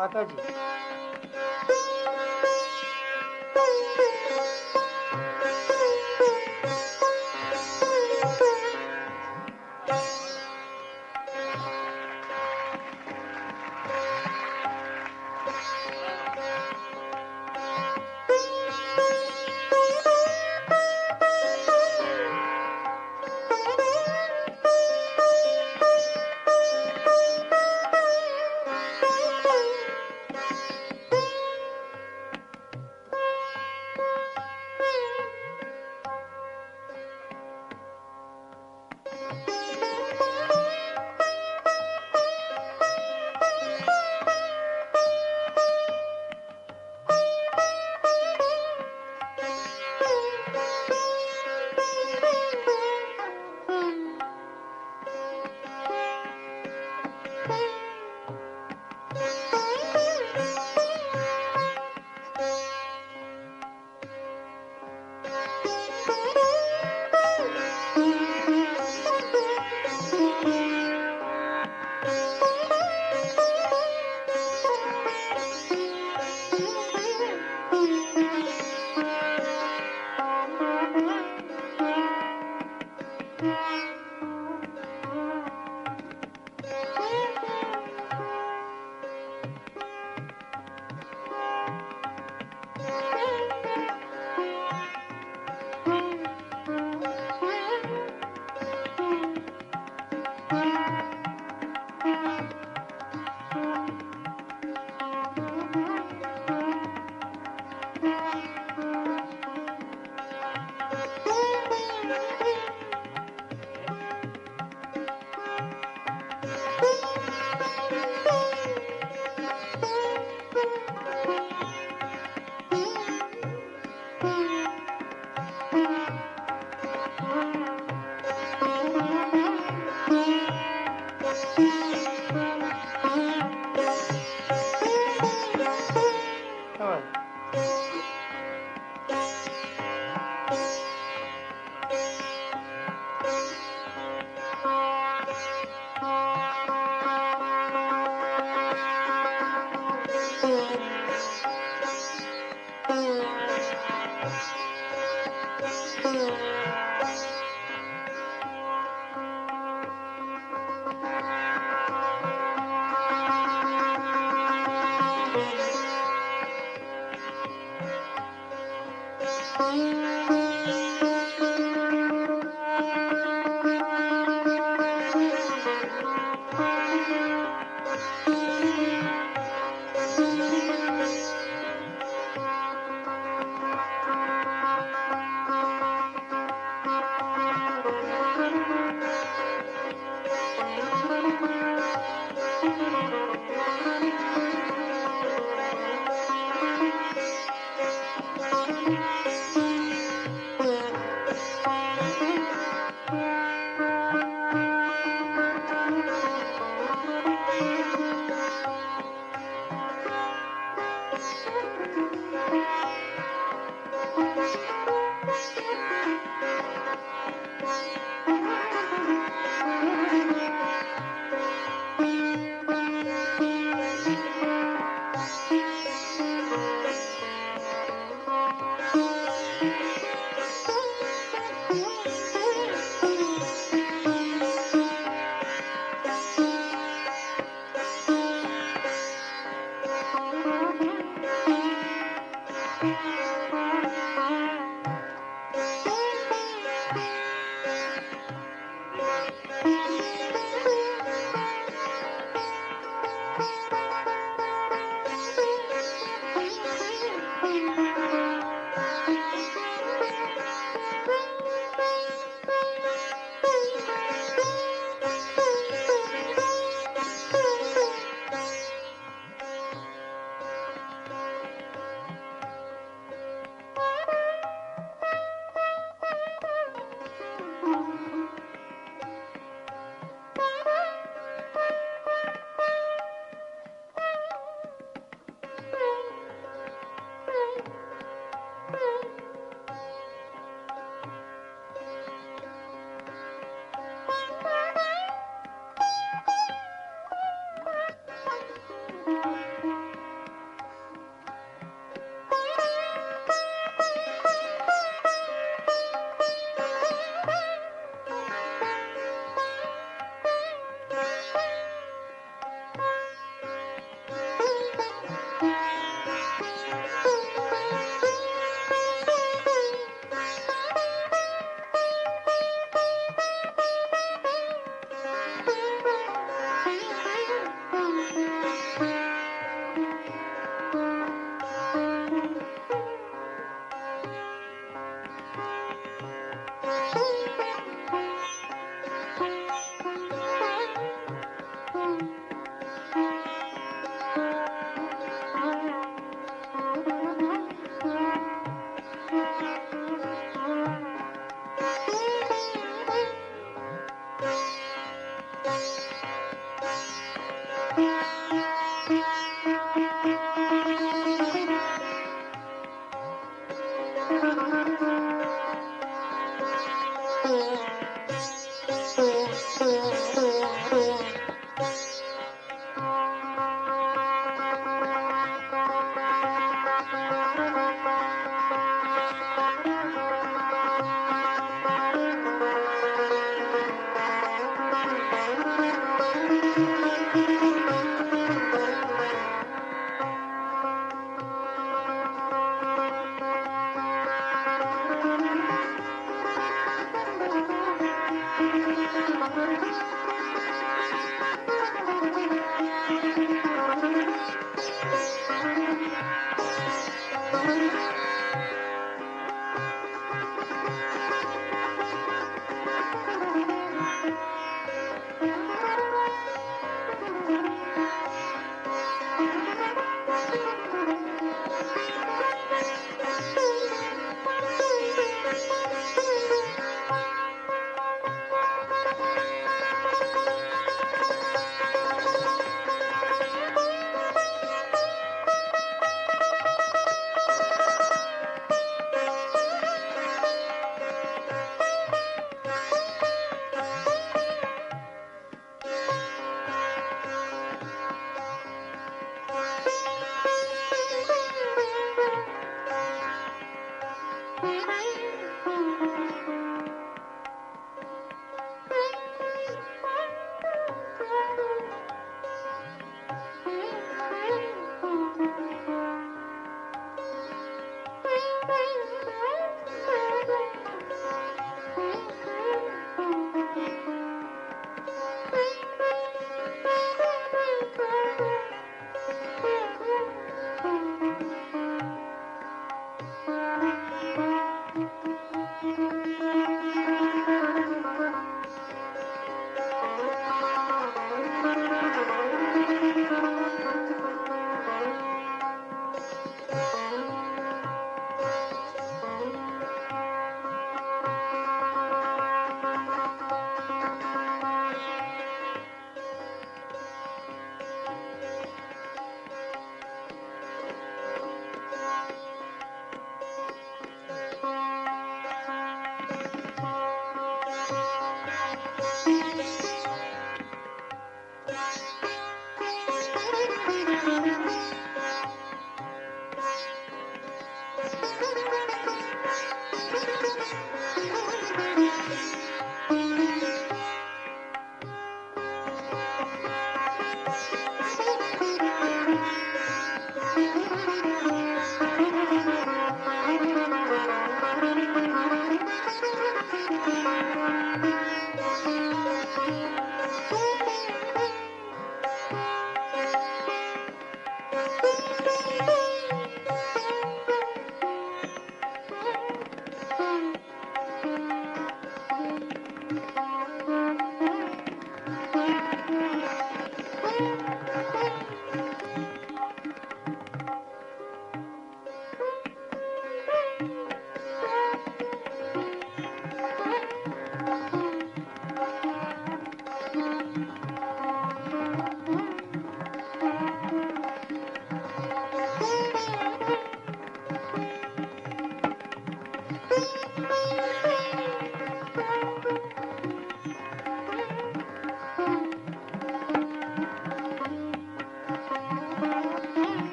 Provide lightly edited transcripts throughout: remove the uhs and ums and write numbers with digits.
माता जी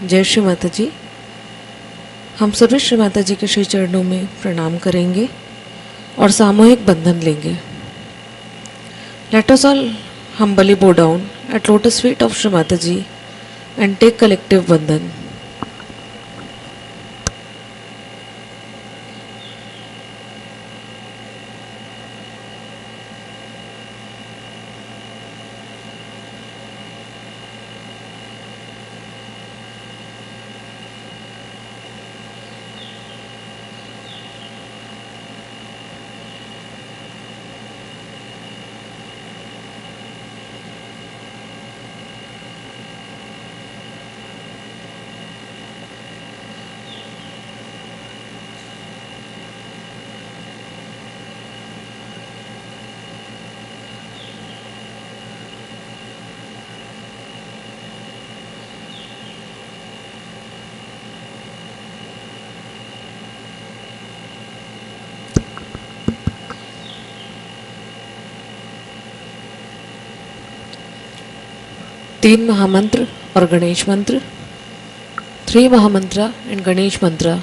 जय श्री माता जी। हम सभी श्री माता जी के श्री चरणों में प्रणाम करेंगे और सामूहिक बंधन लेंगे। Let us all humbly bow down at lotus feet of Shri Mata Ji and take collective bandhan. तीन महामंत्र और गणेश मंत्र, 3 महामंत्र एंड गणेश मंत्र।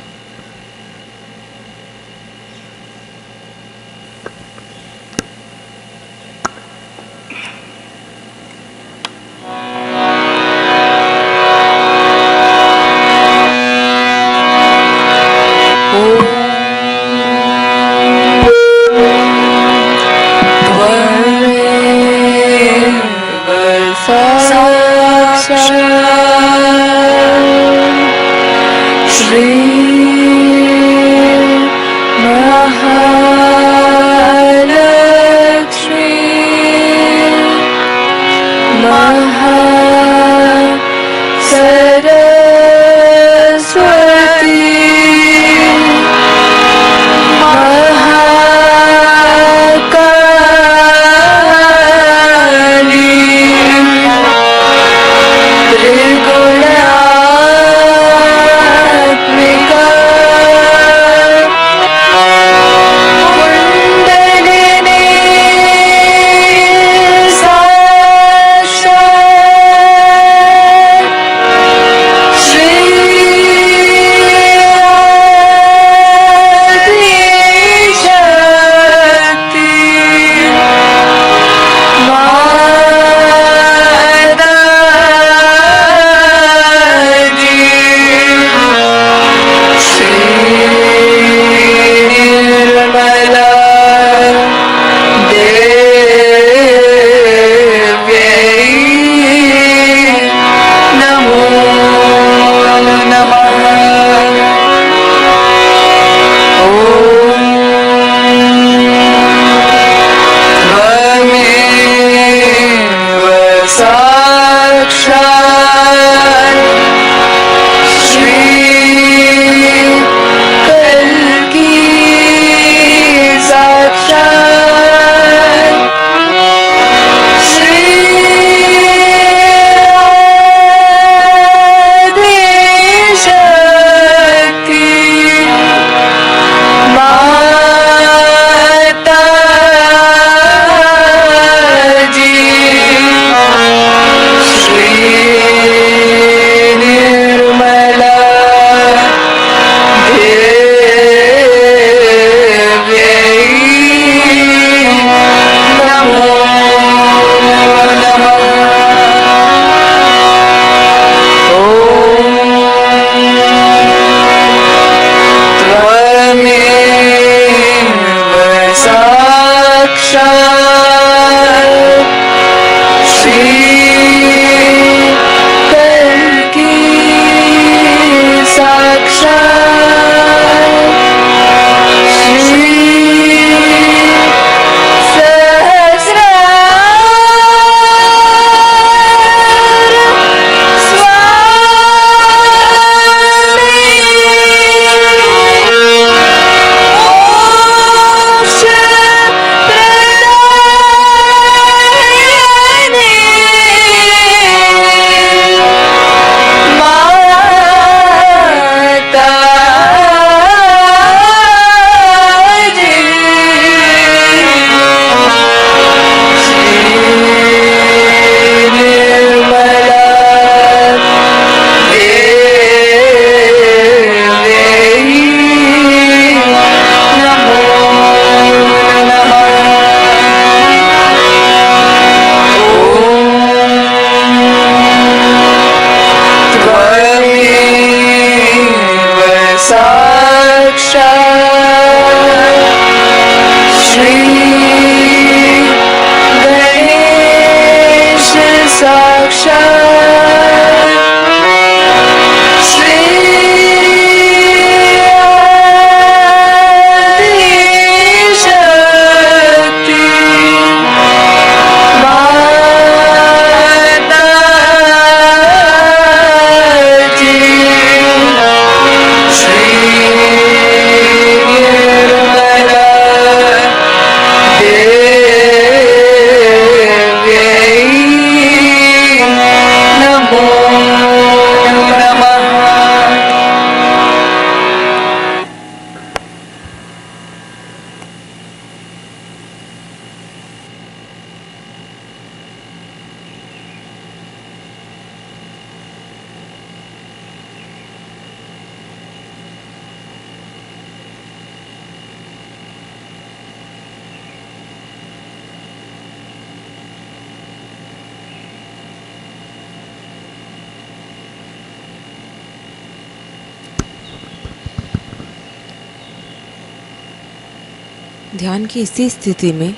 ध्यान की इसी स्थिति में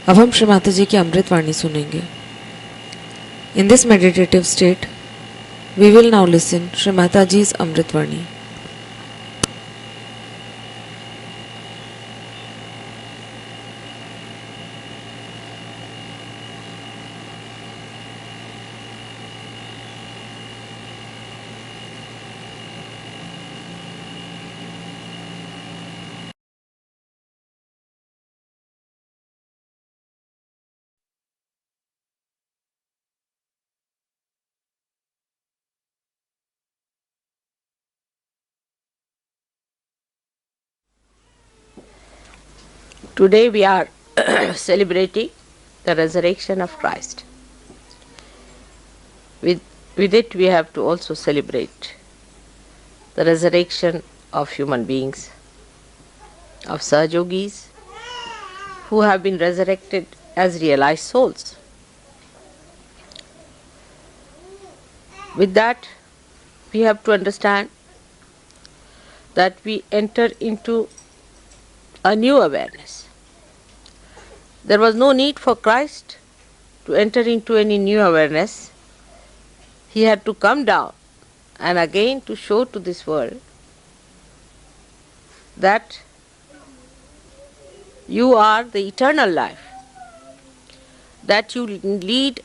अब हम श्री माता जी की अमृत वाणी सुनेंगे. In this meditative state, we will now listen Shri Mataji's Amrit Vani. Today we are celebrating the resurrection of Christ. With it we have to also celebrate the resurrection of human beings, of Sahajogis who have been resurrected as realized souls. With that, we have to understand that we enter into a new awareness. There was no need for Christ to enter into any new awareness. He had to come down and again to show to this world that you are the eternal life, that you lead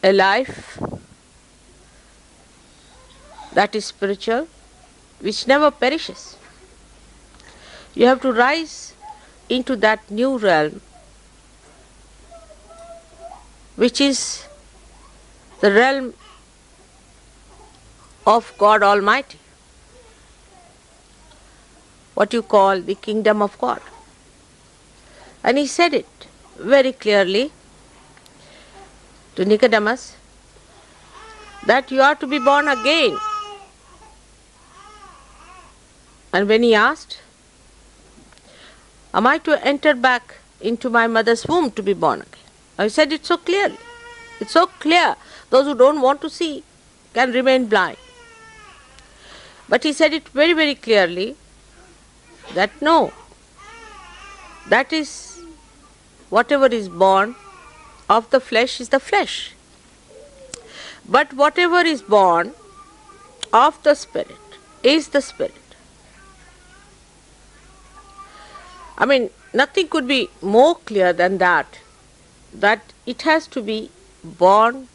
a life that is spiritual, which never perishes. You have to rise into that new realm, which is the realm of God Almighty, what you call the kingdom of God. And he said it very clearly to Nicodemus that you are to be born again. And when he asked, am I to enter back into my mother's womb to be born again? I said it so clearly. It's so clear. Those who don't want to see can remain blind. But he said it very, very clearly that no, that is whatever is born of the flesh is the flesh. But whatever is born of the Spirit is the Spirit. I mean, nothing could be more clear than that it has to be born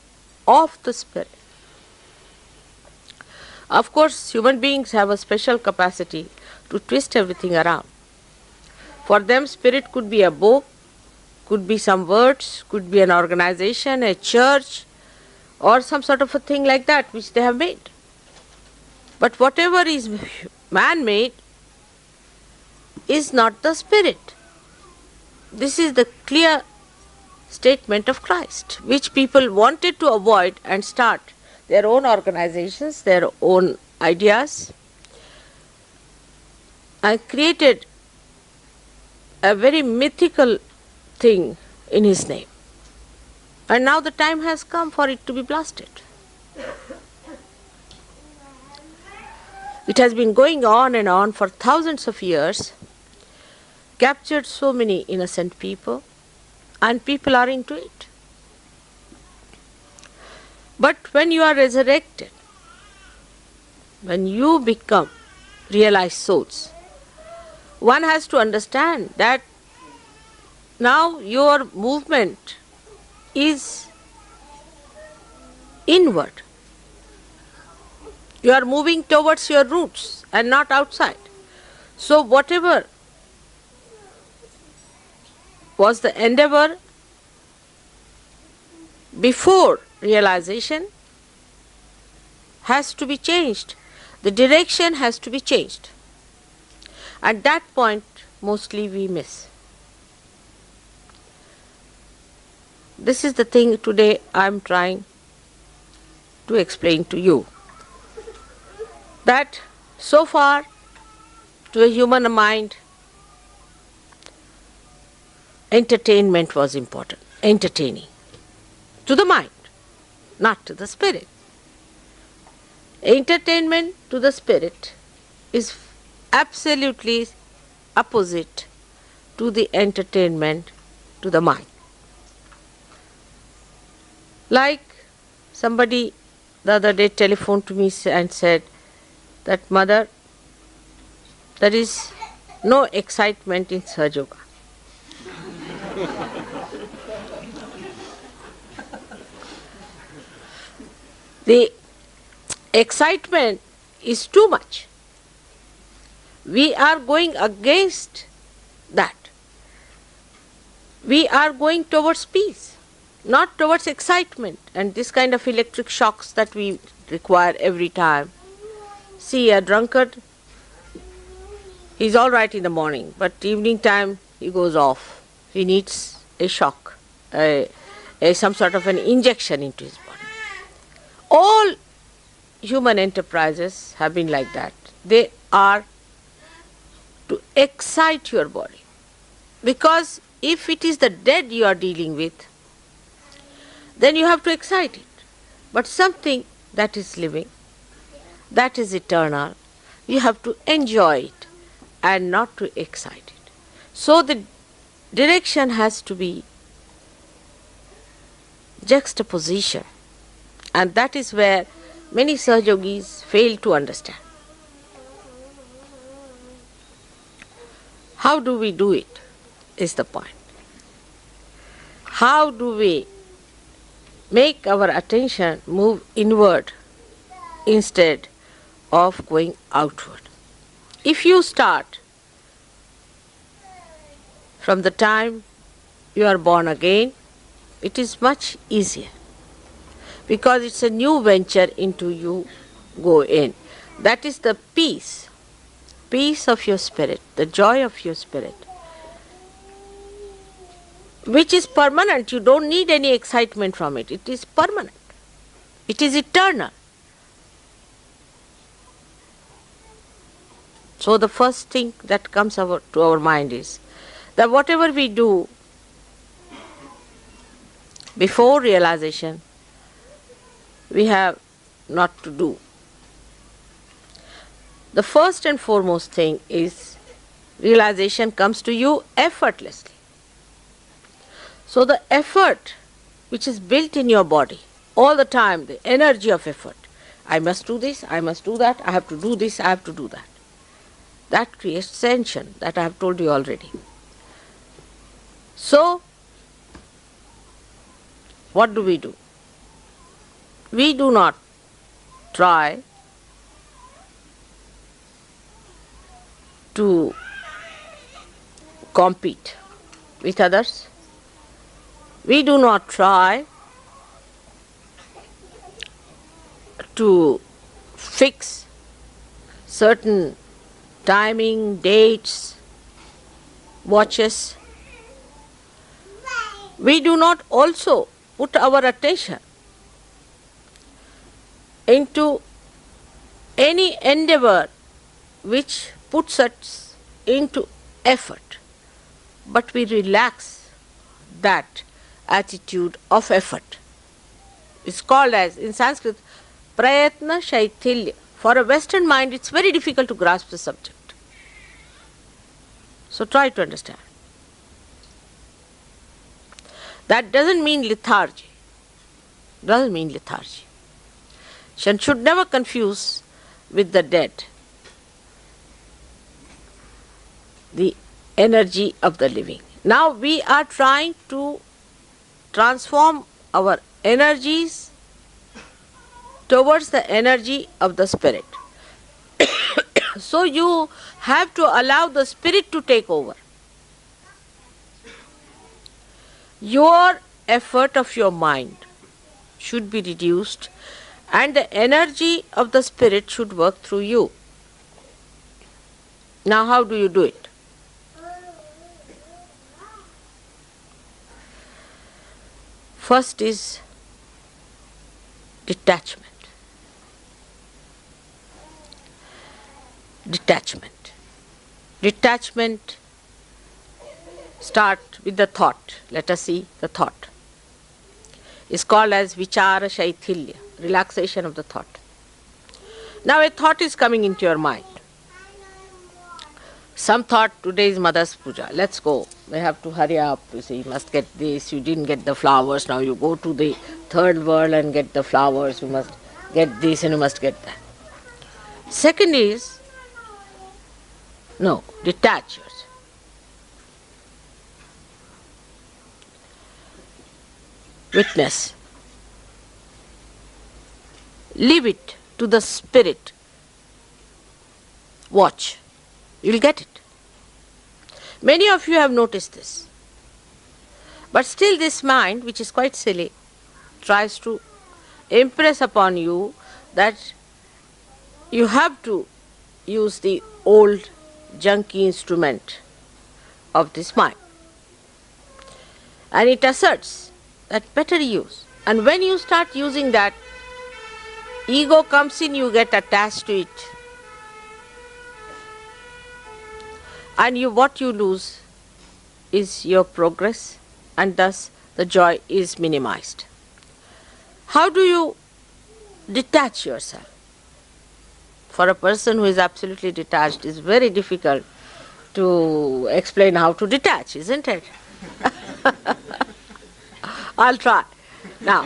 of the Spirit. Of course, human beings have a special capacity to twist everything around. For them, Spirit could be a book, could be some words, could be an organization, a church, or some sort of a thing like that which they have made. But whatever is man-made is not the Spirit. This is the clear statement of Christ, which people wanted to avoid and start their own organizations, their own ideas, and created a very mythical thing in his name. And now the time has come for it to be blasted. It has been going on and on for thousands of years, captured so many innocent people, and people are into it. But when you are resurrected, when you become realized souls, one has to understand that now your movement is inward. You are moving towards your roots and not outside. So whatever was the endeavor before realization has to be changed. The direction has to be changed. At that point, mostly we miss. This is the thing today I am trying to explain to you. That so far, to a human mind, entertainment was important. Entertaining. To the mind, not to the spirit. Entertainment to the spirit is absolutely opposite to the entertainment to the mind. Like somebody the other day telephoned to me and said that, "Mother, there is no excitement in Sahaja Yoga." The excitement is too much. We are going against that. We are going towards peace, not towards excitement and this kind of electric shocks that we require every time. See, a drunkard, he's all right in the morning, but evening time he goes off. He needs a shock, some sort of an injection into his body. All human enterprises have been like that. They are to excite your body. Because if it is the dead you are dealing with, then you have to excite it. But something that is living, that is eternal, you have to enjoy it and not to excite it. So the direction has to be juxtaposition. And that is where many Sahaja Yogis fail to understand. How do we do it is the point. How do we make our attention move inward instead of going outward? If you start from the time you are born again, it is much easier, because it's a new venture into you go in. That is the peace of your spirit, the joy of your spirit, which is permanent. You don't need any excitement from it. It is permanent. It is eternal. So the first thing that comes to our mind is that whatever we do before realization, we have not to do. The first and foremost thing is realization comes to you effortlessly. So the effort which is built in your body all the time, the energy of effort, I must do this, I must do that, I have to do this, I have to do that. That creates tension, that I have told you already. So, what do? We do not try to compete with others. We do not try to fix certain timing, dates, watches. We do not also put our attention into any endeavor which puts us into effort, but we relax that attitude of effort. It's called as, in Sanskrit, prayatna shaithilya. For a Western mind, it's very difficult to grasp the subject. So try to understand. That doesn't mean lethargy. Doesn't mean lethargy. One should never confuse with the dead the energy of the living. Now we are trying to transform our energies towards the energy of the spirit. So you have to allow the spirit to take over. Your effort of your mind should be reduced and the energy of the spirit should work through you. Now how do you do it? First is detachment. Detachment start with the thought. Let us see the thought. It's called as vichara shaithilya, relaxation of the thought. Now a thought is coming into your mind. Some thought today is Mother's Puja. Let's go. We have to hurry up. You see, you must get this. You didn't get the flowers. Now you go to the third world and get the flowers. You must get this and you must get that. Second is, no, detach yourself. Witness. Leave it to the spirit. Watch. You'll get it. Many of you have noticed this. But still this mind, which is quite silly, tries to impress upon you that you have to use the old junky instrument of this mind. And it asserts that better use. And when you start using that, ego comes in, you get attached to it. And what you lose is your progress, and thus the joy is minimized. How do you detach yourself? For a person who is absolutely detached, it's very difficult to explain how to detach, isn't it? I'll try. Now,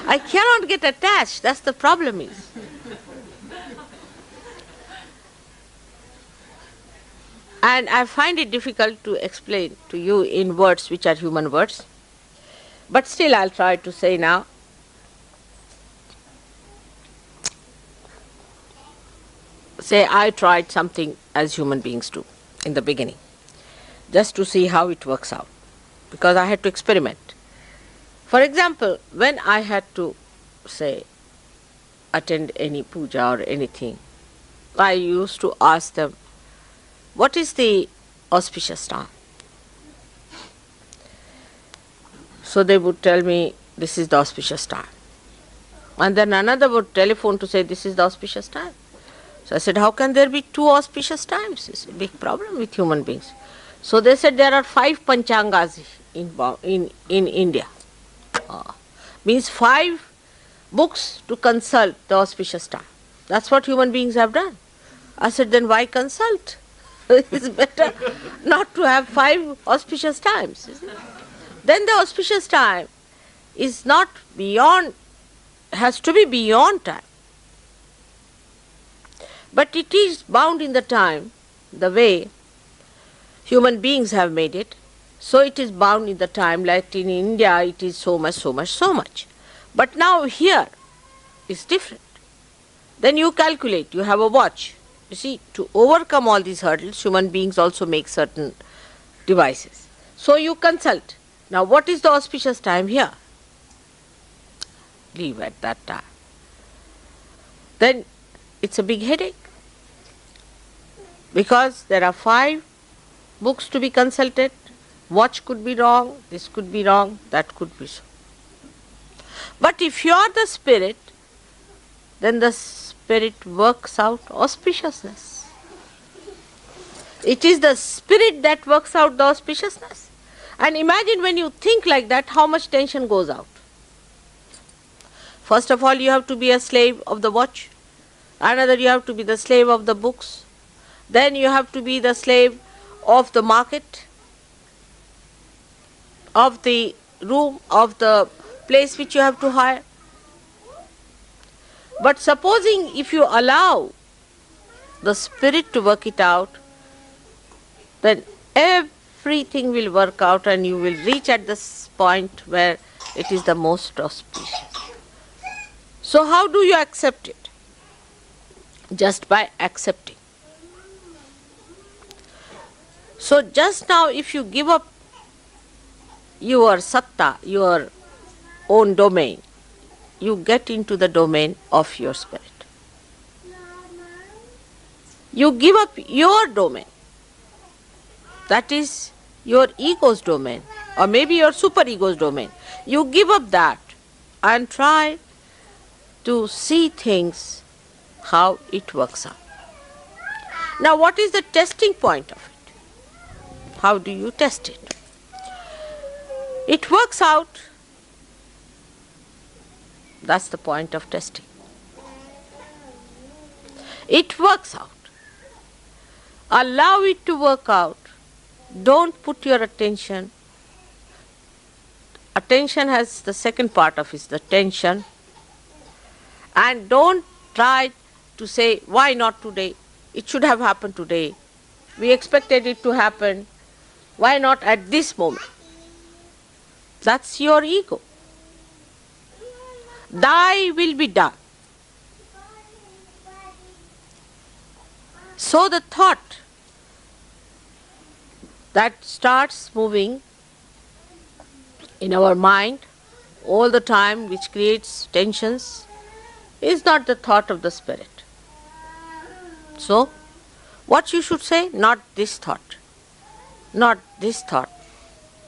I cannot get attached, that's the problem is. And I find it difficult to explain to you in words which are human words. But still I'll try to say now. Say I tried something as human beings do in the beginning, just to see how it works out, because I had to experiment. For example, when I had to, say, attend any puja or anything, I used to ask them, what is the auspicious time? So they would tell me, this is the auspicious time. And then another would telephone to say, this is the auspicious time. So I said, how can there be two auspicious times? It's a big problem with human beings. So they said there are 5 panchangas in India. Means 5 books to consult the auspicious time. That's what human beings have done. I said, then why consult? It's better not to have 5 auspicious times. Then the auspicious time is not beyond, has to be beyond time. But it is bound in the time, the way human beings have made it. So it is bound in the time, like in India it is so much, so much, so much. But now here is different. Then you calculate, you have a watch. You see, to overcome all these hurdles, human beings also make certain devices. So you consult. Now what is the auspicious time here? Leave at that time. Then it's a big headache. Because there are 5 books to be consulted. Watch could be wrong, this could be wrong, that could be so. But if you are the spirit, then the spirit works out auspiciousness. It is the spirit that works out the auspiciousness. And imagine when you think like that, how much tension goes out. First of all, you have to be a slave of the watch. Another, you have to be the slave of the books. Then you have to be the slave of the market, of the room, of the place which you have to hire. But supposing if you allow the spirit to work it out, then everything will work out and you will reach at this point where it is the most auspicious. So how do you accept it? Just by accepting. So just now if you give up your satta, your own domain, you get into the domain of your spirit. You give up your domain, that is your ego's domain, or maybe your superego's domain. You give up that and try to see things how it works out. Now what is the testing point of it? How do you test it? It works out. That's the point of testing. It works out. Allow it to work out. Don't put your attention. Attention has the second part of it, the tension. And don't try to say, why not today? It should have happened today. We expected it to happen. Why not at this moment? That's your ego. Thy will be done. So the thought that starts moving in our mind all the time, which creates tensions, is not the thought of the spirit. So, what you should say? Not this thought. Not this thought.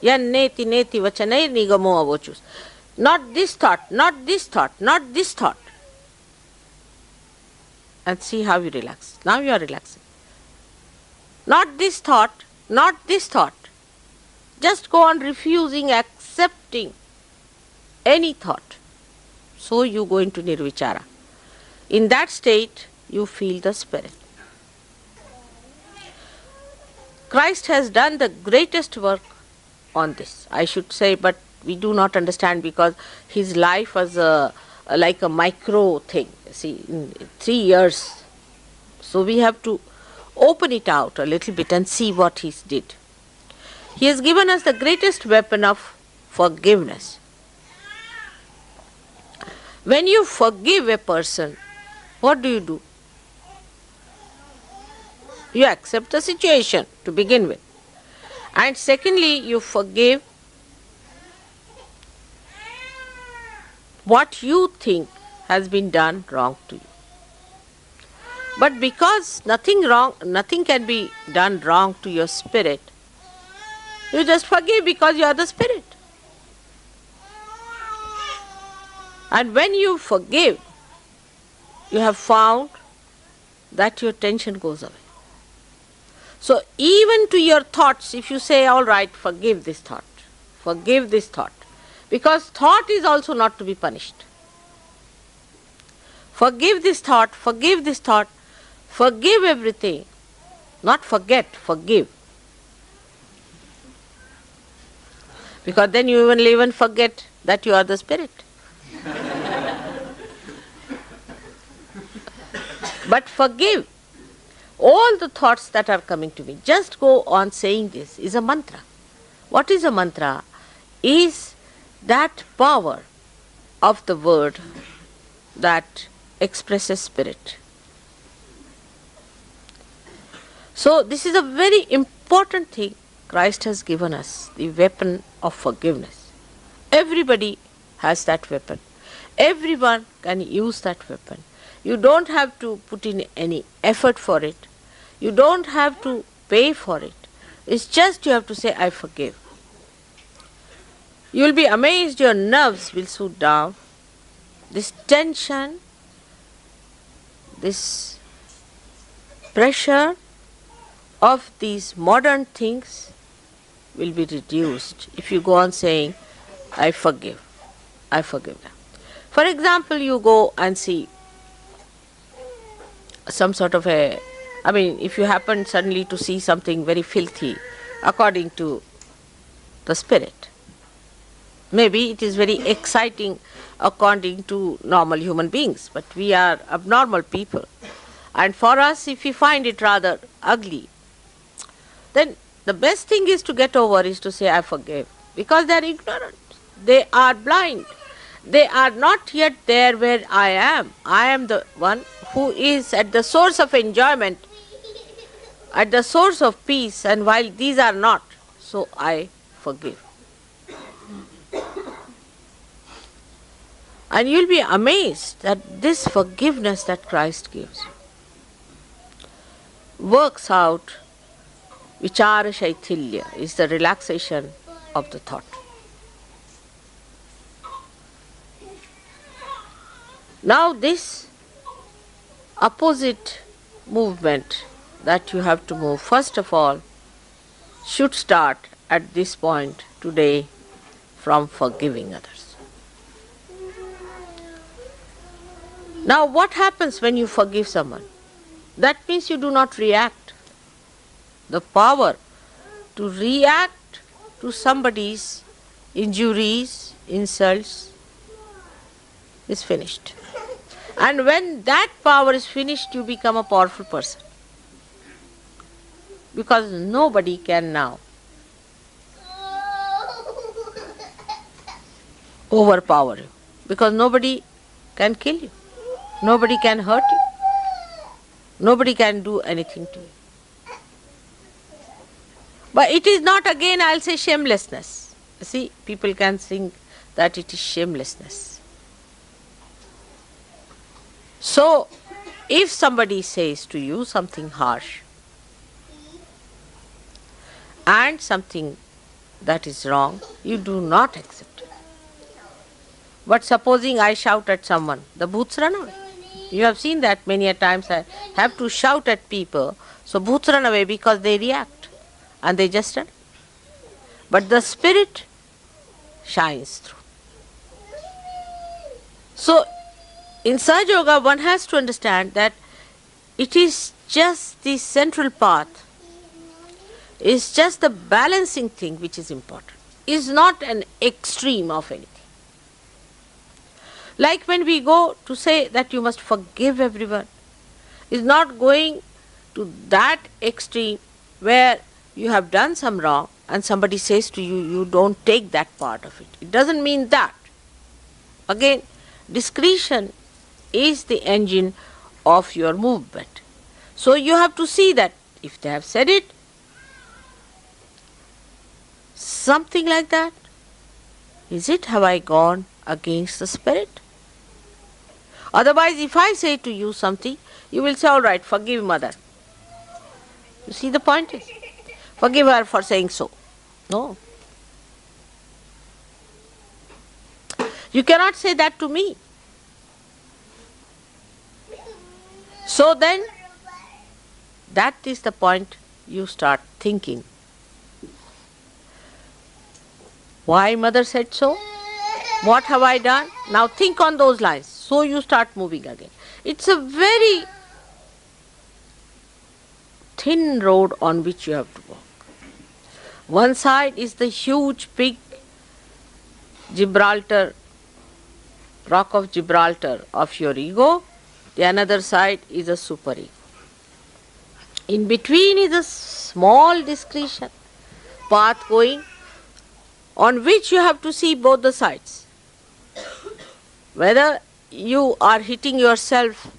Yan neti neti vachanai nigamo avochus. Not this thought, not this thought, not this thought. And see how you relax. Now you are relaxing. Not this thought, not this thought. Just go on refusing, accepting any thought. So you go into nirvichara. In that state, you feel the spirit. Christ has done the greatest work on this, I should say, but we do not understand because his life was like a micro thing. See, in 3 years. So we have to open it out a little bit and see what he did. He has given us the greatest weapon of forgiveness. When you forgive a person, what do? You accept the situation to begin with. And secondly, you forgive what you think has been done wrong to you. But because nothing can be done wrong to your spirit, you just forgive because you are the spirit. And when you forgive, you have found that your tension goes away. So even to your thoughts, if you say, all right, forgive this thought, because thought is also not to be punished. Forgive this thought, forgive everything. Not forget, forgive. Because then you will even forget that you are the spirit. But forgive all the thoughts that are coming to me. Just go on saying this is a mantra. What is a mantra? Is that power of the word that expresses spirit. So this is a very important thing Christ has given us, the weapon of forgiveness. Everybody has that weapon. Everyone can use that weapon. You don't have to put in any effort for it. You don't have to pay for it. It's just you have to say, I forgive. You will be amazed, your nerves will soothe down. This tension, this pressure of these modern things will be reduced if you go on saying, I forgive them. For example, you go and see some sort of if you happen suddenly to see something very filthy according to the spirit. Maybe it is very exciting according to normal human beings, but we are abnormal people. And for us, if we find it rather ugly, then the best thing is to get over is to say, I forgive. Because they are ignorant. They are blind. They are not yet there where I am. I am the one who is at the source of enjoyment, at the source of peace, and while these are not, so I forgive. And you'll be amazed that this forgiveness that Christ gives works out. Vichara Shaithilya is the relaxation of the thought. Now this opposite movement that you have to move, first of all, should start at this point today from forgiving others. Now what happens when you forgive someone? That means you do not react. the power to react to somebody's injuries, insults is finished. And when that power is finished, you become a powerful person. Because nobody can now overpower you. Because nobody can kill you. Nobody can hurt you. Nobody can do anything to you. But it is not, again, I'll say, shamelessness. See, people can think that it is shamelessness. So, if somebody says to you something harsh and something that is wrong, you do not accept it. But supposing I shout at someone, the bhoots run away. You have seen that many a times. I have to shout at people, so bhoots run away because they react and they just run. But the spirit shines through. So, in Sahaja Yoga, one has to understand that it is just the central path, it's just the balancing thing which is important. It's not an extreme of anything. Like when we go to say that you must forgive everyone, it's not going to that extreme where you have done some wrong and somebody says to you, you don't take that part of it. It doesn't mean that. Again, discretion is the engine of your movement. So you have to see that if they have said it, something like that, is it, have I gone against the spirit? Otherwise, if I say to you something, you will say, all right, forgive mother. You see the point is, forgive her for saying so. No. You cannot say that to me. So then, that is the point you start thinking. Why mother said so? What have I done? Now think on those lines. So you start moving again. It's a very thin road on which you have to walk. One side is the huge, big Gibraltar, rock of Gibraltar of your ego. The another side is a superego. In between is a small discretion path going, on which you have to see both the sides. Whether you are hitting yourself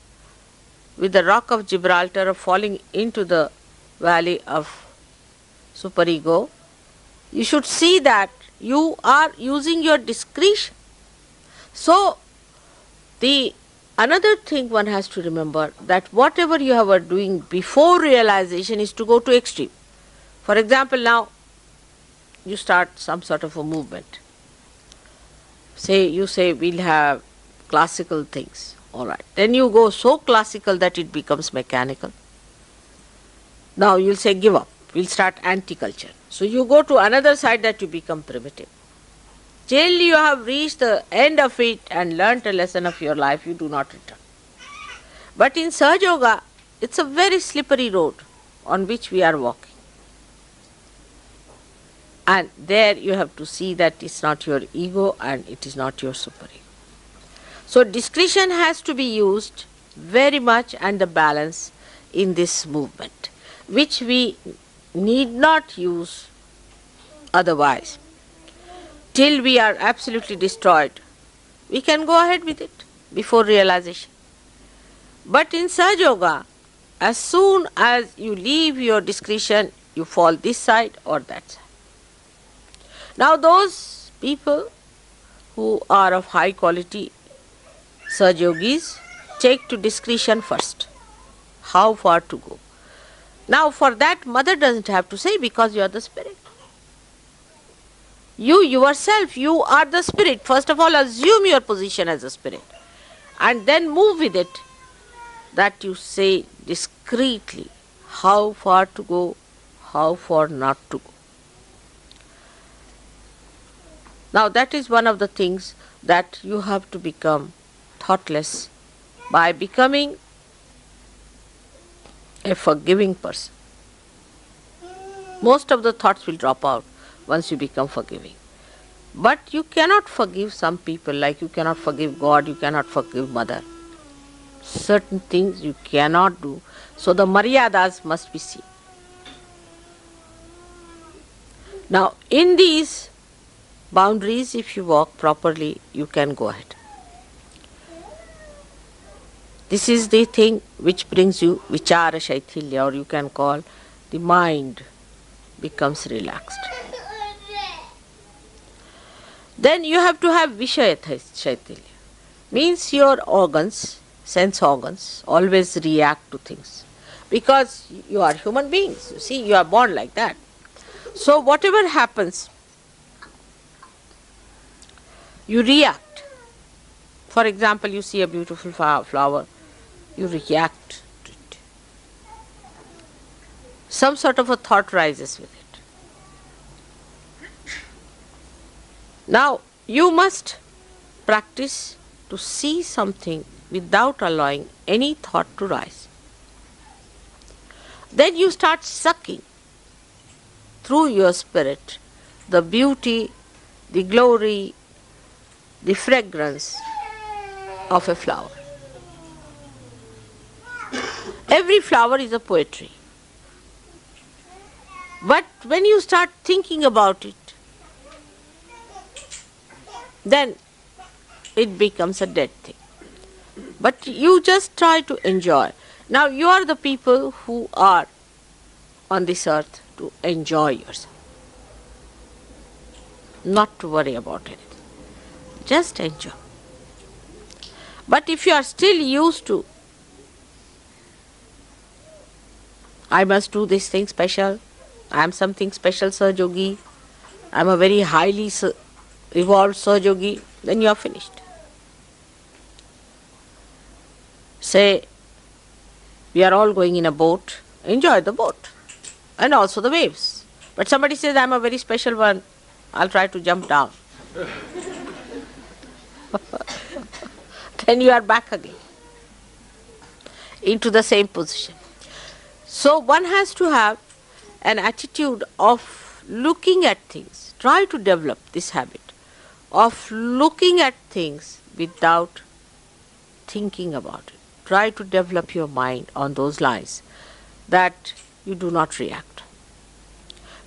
with the rock of Gibraltar or falling into the valley of superego, you should see that you are using your discretion. So, the another thing one has to remember, that whatever you are doing before realization is to go to extreme. For example, now you start some sort of a movement. You say we'll have classical things. All right. Then you go so classical that it becomes mechanical. Now you'll say give up. We'll start anti-culture. So you go to another side that you become primitive. Till you have reached the end of it and learnt a lesson of your life, you do not return. But in Sahaja Yoga, it's a very slippery road on which we are walking. And there you have to see that it's not your ego and it is not your superego. So discretion has to be used very much, and the balance in this movement, which we need not use otherwise. Till we are absolutely destroyed, we can go ahead with it before realization. But in Sahaja Yoga, as soon as you leave your discretion, you fall this side or that side. Now those people who are of high quality Sahaja Yogis take to discretion first. How far to go? Now for that, mother doesn't have to say, because you are the spirit. You yourself, you are the spirit. First of all, assume your position as a spirit and then move with it, that you say discreetly how far to go, how far not to go. Now that is one of the things that you have to become thoughtless by becoming a forgiving person. Most of the thoughts will drop out once you become forgiving. But you cannot forgive some people, like you cannot forgive God, you cannot forgive Mother. Certain things you cannot do. So the maryadas must be seen. Now, in these boundaries, if you walk properly, you can go ahead. This is the thing which brings you vichara shaithilya, or you can call the mind becomes relaxed. Then you have to have vishaya shaithilya. Means your organs, sense organs, always react to things. Because you are human beings, you see, you are born like that. So whatever happens, you react. For example, you see a beautiful flower, you react to it. Some sort of a thought rises with it. Now, you must practice to see something without allowing any thought to rise. Then you start sucking through your spirit the beauty, the glory, the fragrance of a flower. Every flower is a poetry. But when you start thinking about it, then it becomes a dead thing. But you just try to enjoy. Now you are the people who are on this earth to enjoy yourself. Not to worry about anything. Just enjoy. But if you are still used to, I must do this thing special, I am something special Sahajogi, I am a very highly evolved Sahajogi, then you are finished. Say, we are all going in a boat, enjoy the boat and also the waves. But somebody says, I am a very special one, I'll try to jump down. Then you are back again into the same position. So one has to have an attitude of looking at things. Try to develop this habit of looking at things without thinking about it. Try to develop your mind on those lines that you do not react.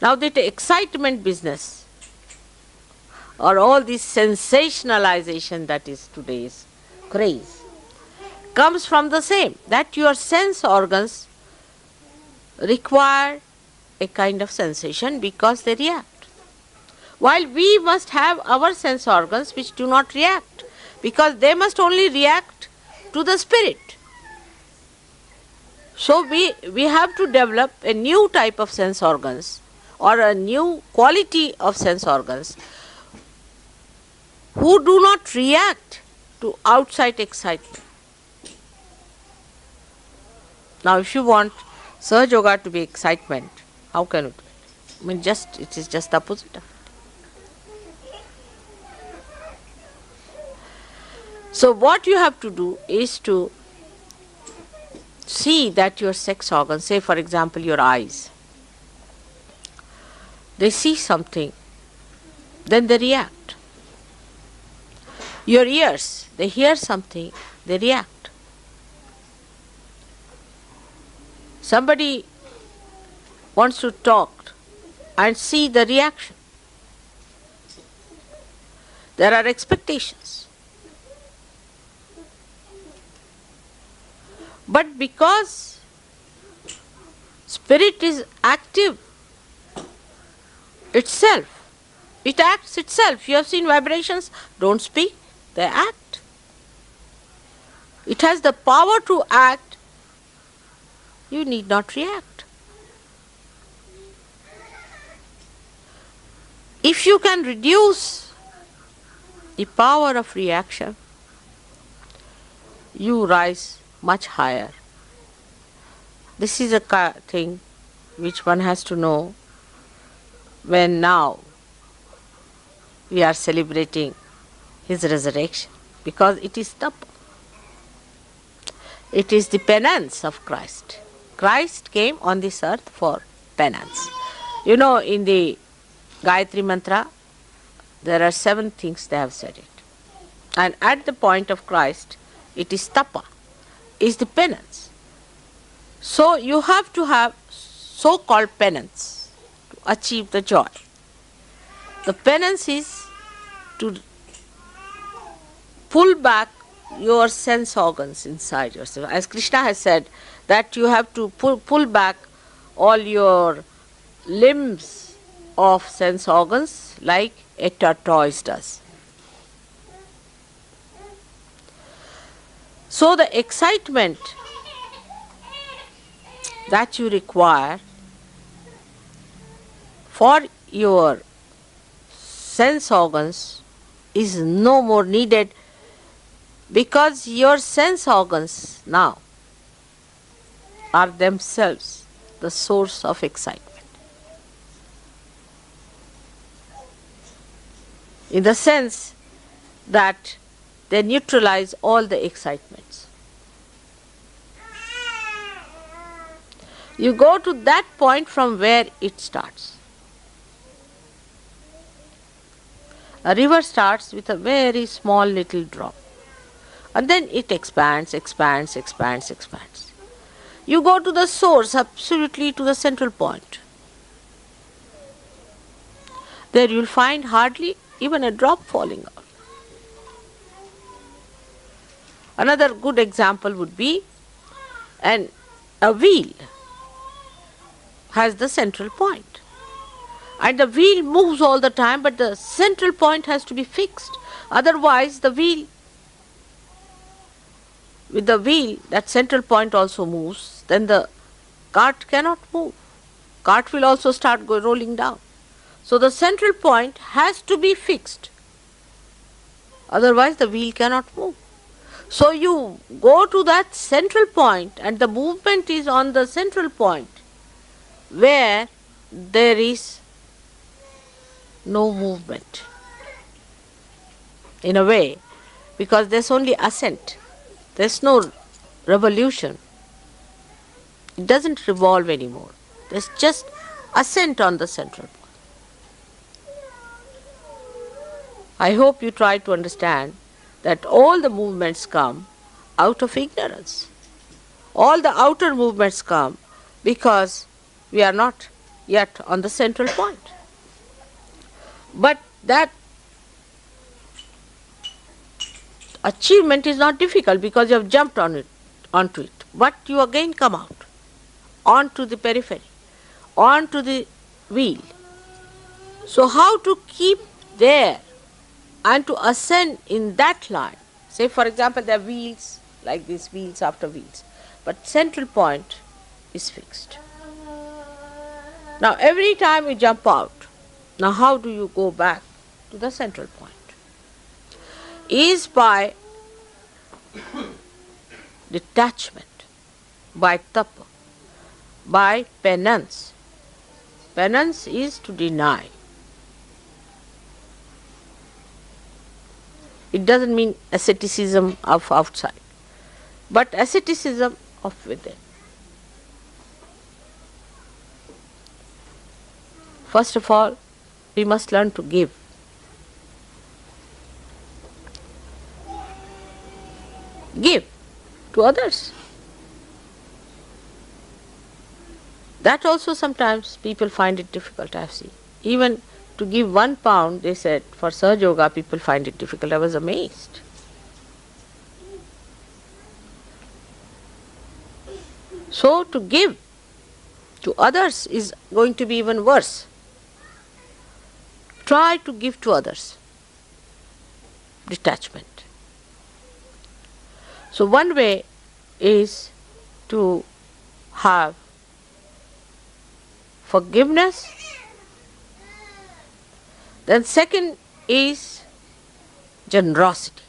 Now that excitement business or all this sensationalization that is today's craze comes from the same, that your sense organs require a kind of sensation because they react. While we must have our sense organs which do not react, because they must only react to the spirit. So we have to develop a new type of sense organs or a new quality of sense organs who do not react to outside excitement. Now if you want Sahaja Yoga to be excitement, how can it be? I mean, it is just the opposite of it. So what you have to do is to see that your sex organs, say for example your eyes, they see something, then they react. Your ears, they hear something, they react. Somebody wants to talk and see the reaction. There are expectations. But because spirit is active itself, it acts itself. You have seen vibrations, don't speak, they act. It has the power to act. You need not react. If you can reduce the power of reaction, you rise much higher. This is a thing which one has to know when now we are celebrating his resurrection, because it is tapa. It is the penance of Christ. Christ came on this earth for penance. You know, in the Gayatri Mantra, there are 7 things they have said it. And at the point of Christ, it is tapa, is the penance. So you have to have so-called penance to achieve the joy. The penance is to pull back your sense organs inside yourself. As Krishna has said, that you have to pull back all your limbs of sense organs like a tortoise does. So the excitement that you require for your sense organs is no more needed, because your sense organs now are themselves the source of excitement. In the sense that they neutralize all the excitements. You go to that point from where it starts. A river starts with a very small little drop, and then it expands, expands, expands, expands. You go to the source, absolutely to the central point. There you will find hardly even a drop falling out. Another good example would be a wheel has the central point. And the wheel moves all the time, but the central point has to be fixed. Otherwise, with the wheel, that central point also moves, then the cart cannot move. Cart will also start rolling down. So the central point has to be fixed. Otherwise, the wheel cannot move. So you go to that central point, and the movement is on the central point where there is no movement, in a way, because there's only ascent. There's no revolution. It doesn't revolve anymore. There's just ascent on the central point. I hope you try to understand that all the movements come out of ignorance. All the outer movements come because we are not yet on the central point. But that achievement is not difficult because you have jumped onto it. But you again come out onto the periphery, onto the wheel. So how to keep there and to ascend in that line? Say, for example, there are wheels, like these wheels after wheels, but central point is fixed. Now every time you jump out, now how do you go back to the central point? Is by detachment, by tapa, by penance. Penance is to deny. It doesn't mean asceticism of outside, but asceticism of within. First of all, we must learn to give. Give to others. That also sometimes people find it difficult, I have seen. Even to give £1, they said, for Sahaja Yoga, people find it difficult. I was amazed. So to give to others is going to be even worse. Try to give to others. Detachment. So one way is to have forgiveness. Then second is generosity.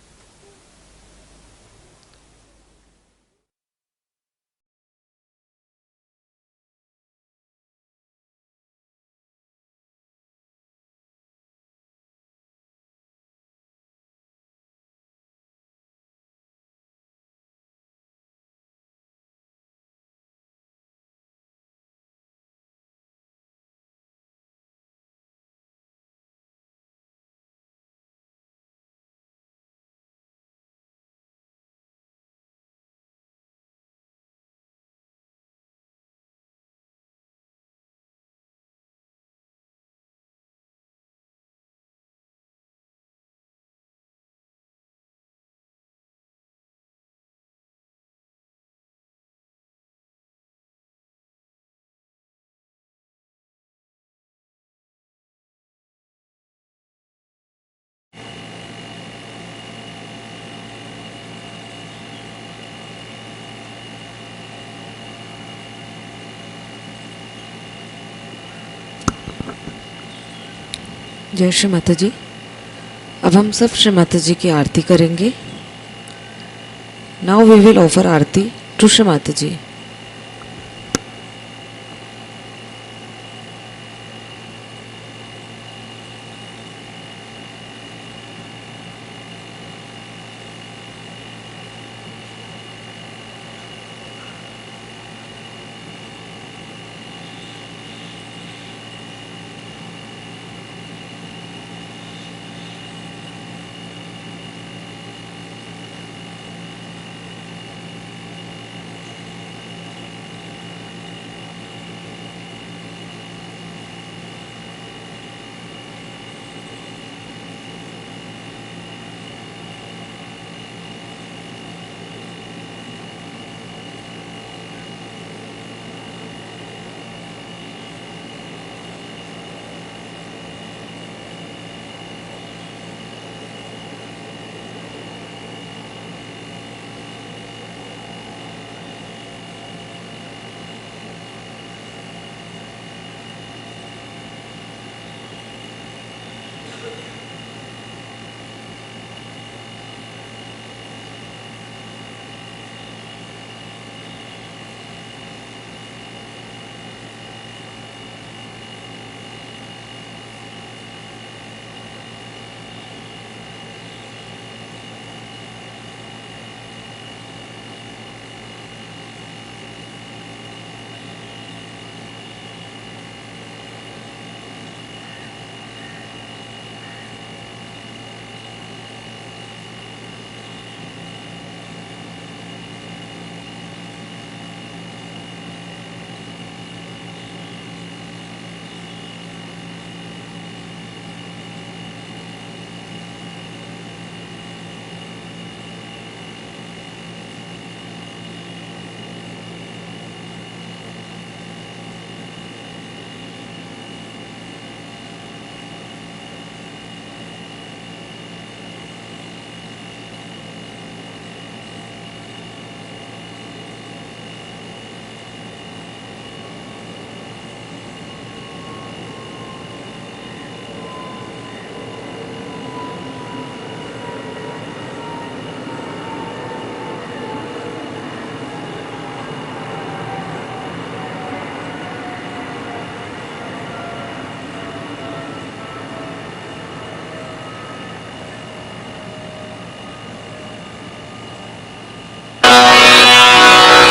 जय श्री माता जी। अब हम सब श्री माता जी की आरती करेंगे। Now we will offer aarti to Shri Mata ji.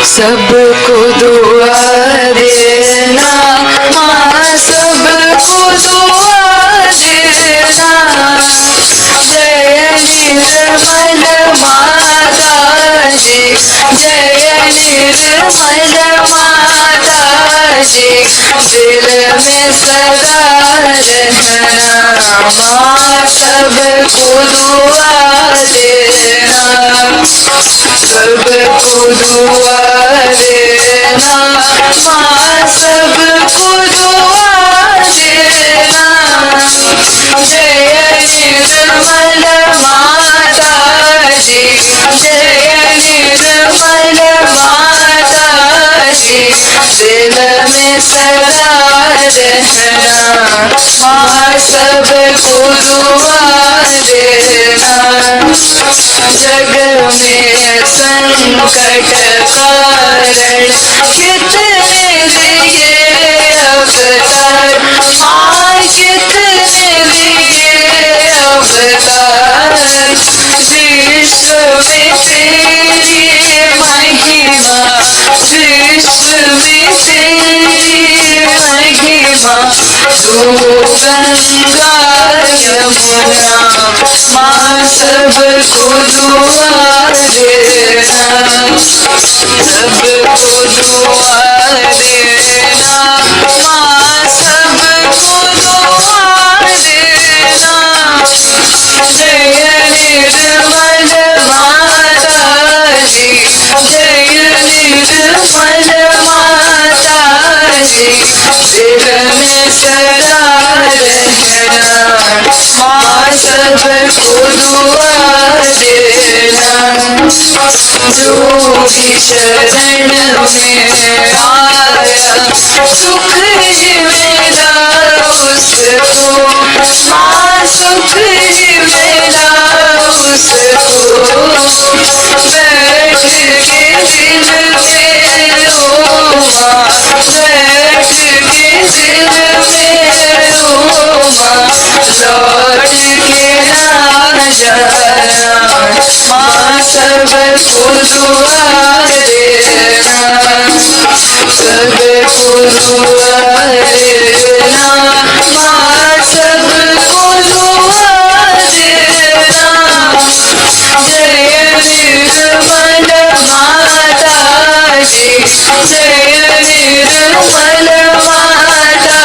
सबको दुआ देना माँ, सबको दुआ देना। जय निर्मल माता जी, जय निर्मल माता जी। दिल में सदा रहना माँ, सबको दुआ देना। सबको दुआ देना माँ, सबको दुआ देना। जय निर्मल माता जी, जय निर्मल माता जी। दिल में सदा रहना माँ, सबको दुआ देना। जग में संकट कारण कितने लिए अवतार माँ, कितने लिए अवतार। विश्व में तेरी महिमा, विश्व में तेरी महिमा। तू गंगा यमुना माँ, सबको दुआ देना। सबको दुआ देना माँ, सबको दुआ देना। जय निर्मल माता जी, जय निर्मल माता जी। दिल में सदा रहना माँ, सबको दुआ देना। जो भी शरण में आया सुख ही मिला उसको माँ, ही मिला उसको, बैठ के दिल में रोमा, बैठ के दिल में रोमा, लौट के ना जाना, माँ सबको दुआ देना, सबको दुआ देना, माँ सबको दुआ देना। जय निर्मल माता जी, जय निर्मल माता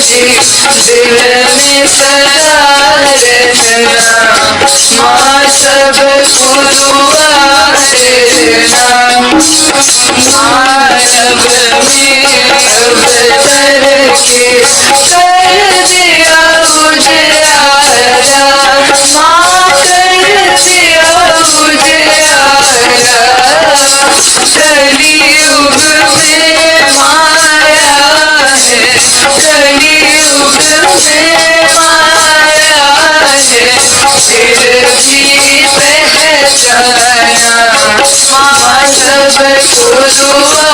जी, दिल में सदा रहना, माँ सबको दुआ देना। मानव में अवतर के कर दिया उजियारा, माँ कर दिया उजियारा, कलियुग में माया है, कलियुग में माया है, फिर भी पहचाना, माँ सबको दुआ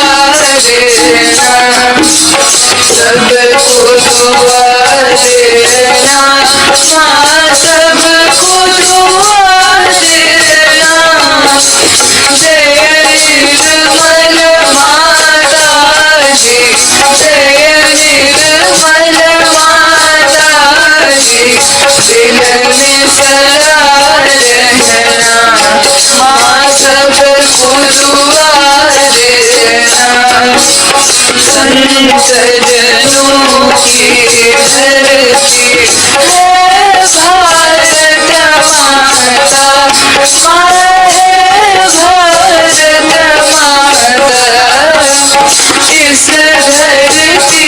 देना, सबको दुआ देना, माँ सबको दुआ देना। जय निर्मल माता जी, जय निर्मल माता जी, दिल में सदा रहना, माँ सबको दुआ देना। संत जनों की धरती है भारत माता, माँ है भारत माता, इस धरती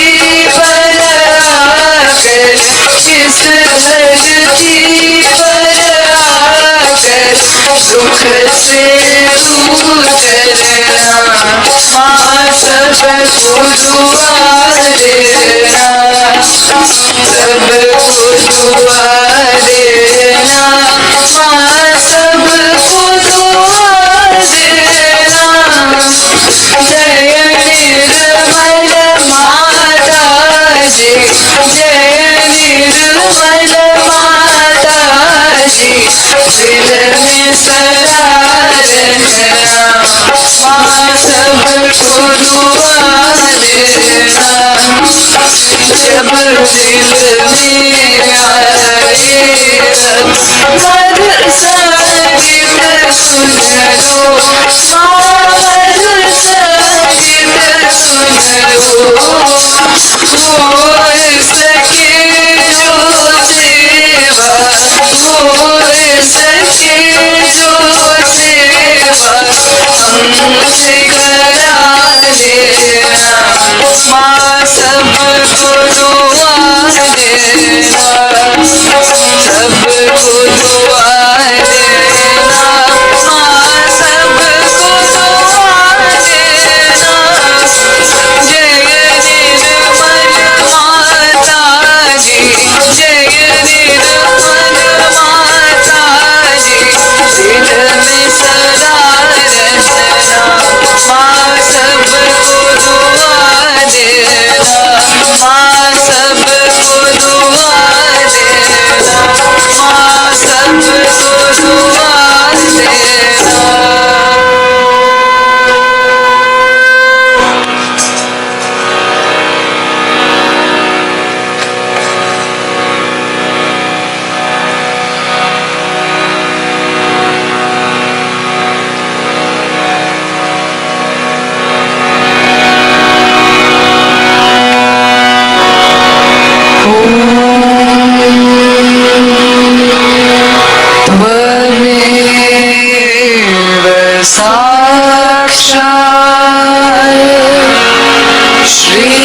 पर आकर, इस धरती पर आकर, दुख से दूर करना, माँ सबको दुआ देना, सबको दुआ देना, माँ सबको दुआ देना। जय निर्मल माता जी, जय निर्मल माता जी, दिल में सदा रहना, माँ सबको दुआ देना। जब दिल में आए मधुर संगीत सुन लो, मधुर संगीत सुन लो, हो सके जो सेवा, हो सके जो सेवा, हमसे करा लेना, माँ सबको दुआ देना, सबको दुआ देना, माँ सबको दुआ देना। जय निर्मल माता जी, जय निर्मल माता जी, दिल में सदा रहना, माँ सबको दुआ देना, माँ सबको दुआ देना, माँ सबको दुआ देना। त्वमेव साक्षात् Shri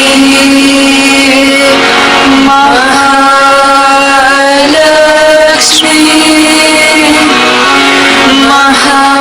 Mahalakshmi Mahasaraswati,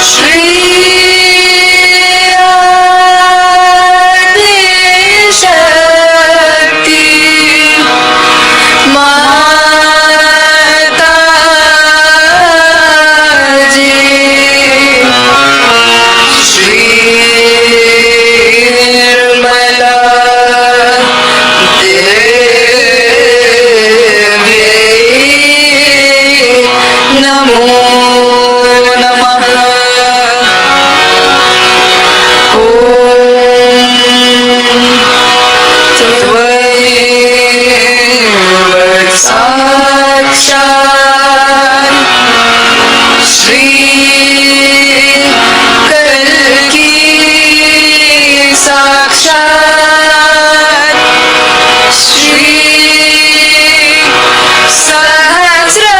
Shri Adi Shakti Mata Ji Shri Nirmala Devi Namo Namah Tvaivat Sakshat Shri Kalki Sakshat Shri Sahasra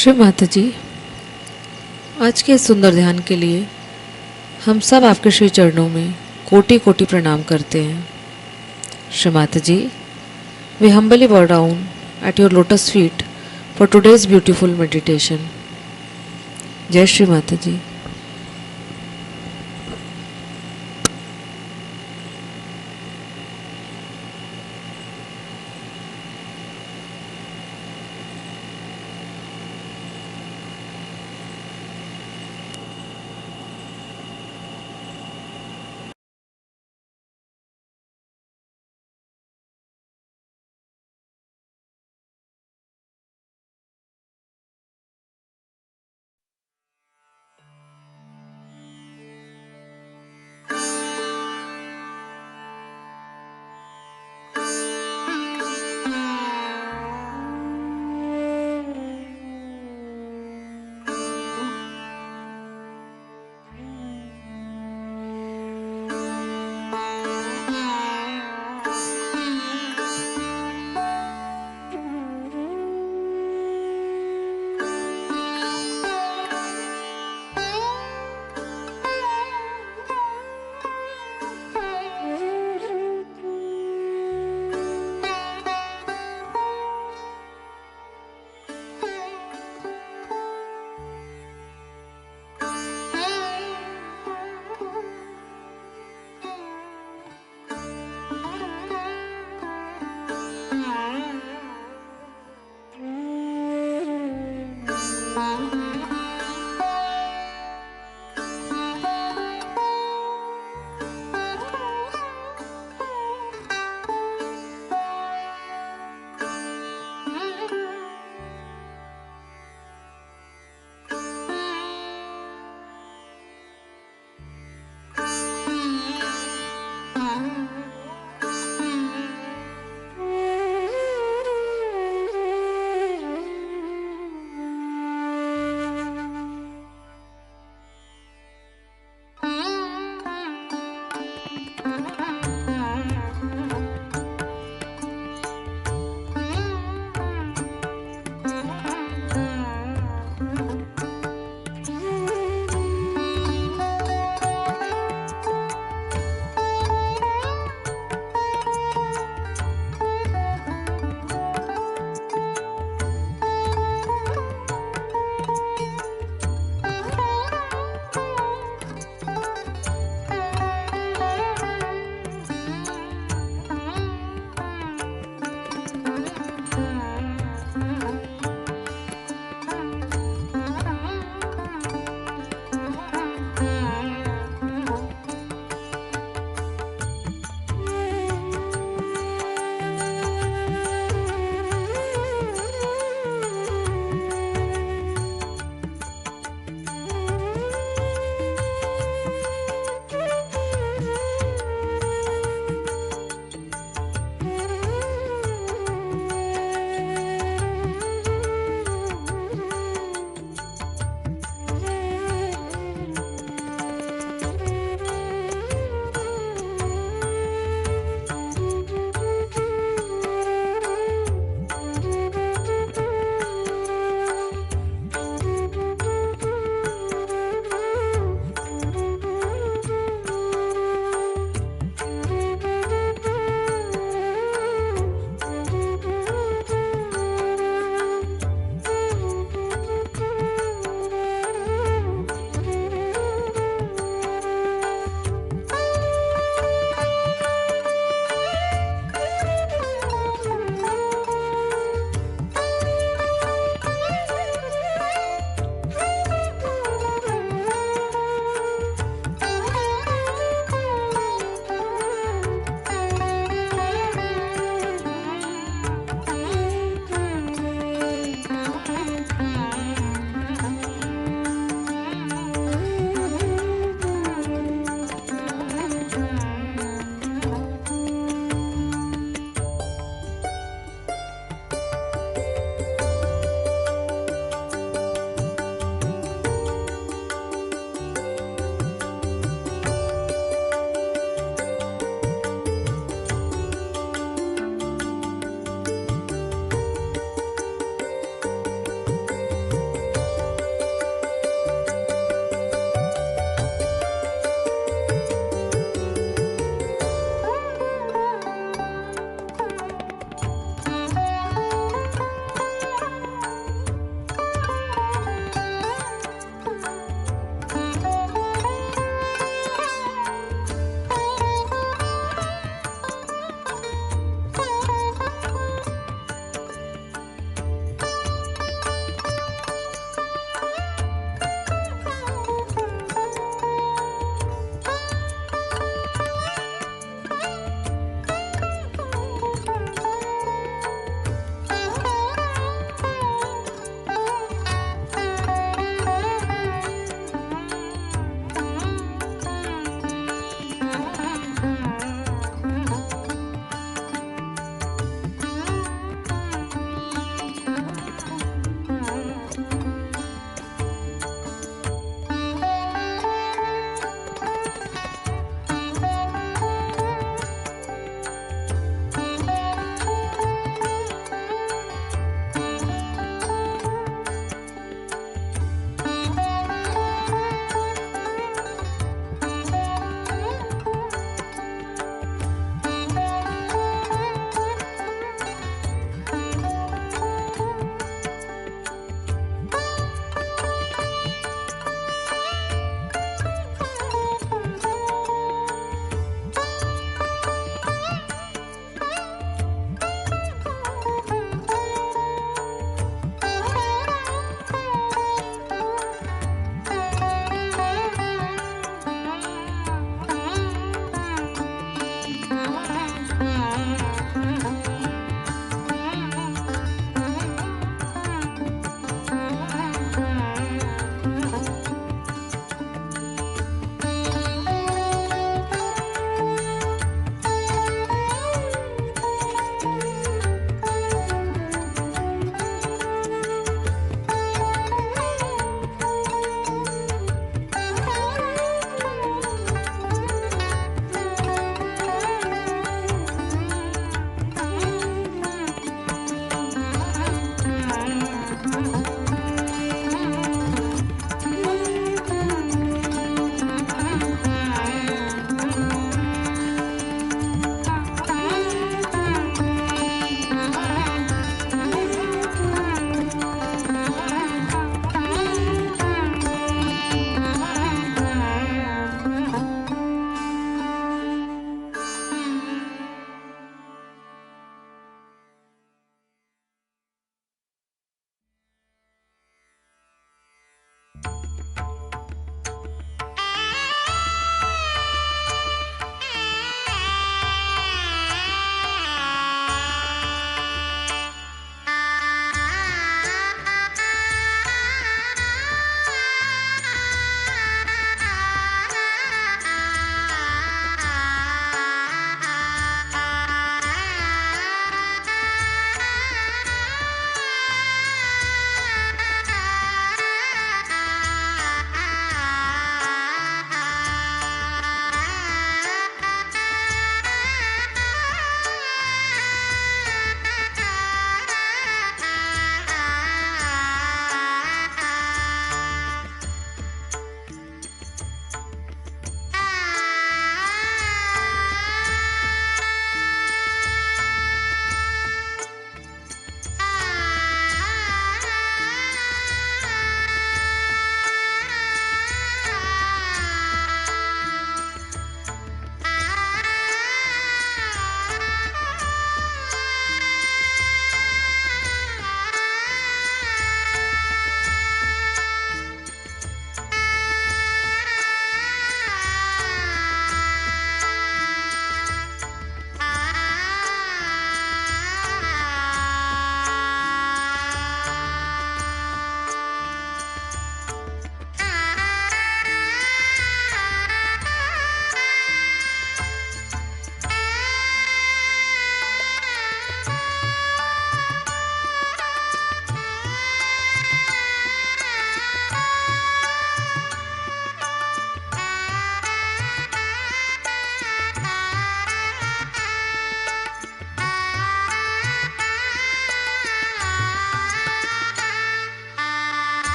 Shri Mata जी, आज के इस सुंदर ध्यान के लिए हम सब आपके श्री चरणों में कोटि कोटि प्रणाम करते हैं। श्री माता जी, we humbly bow down at your lotus feet for today's beautiful meditation. जय श्री माता जी।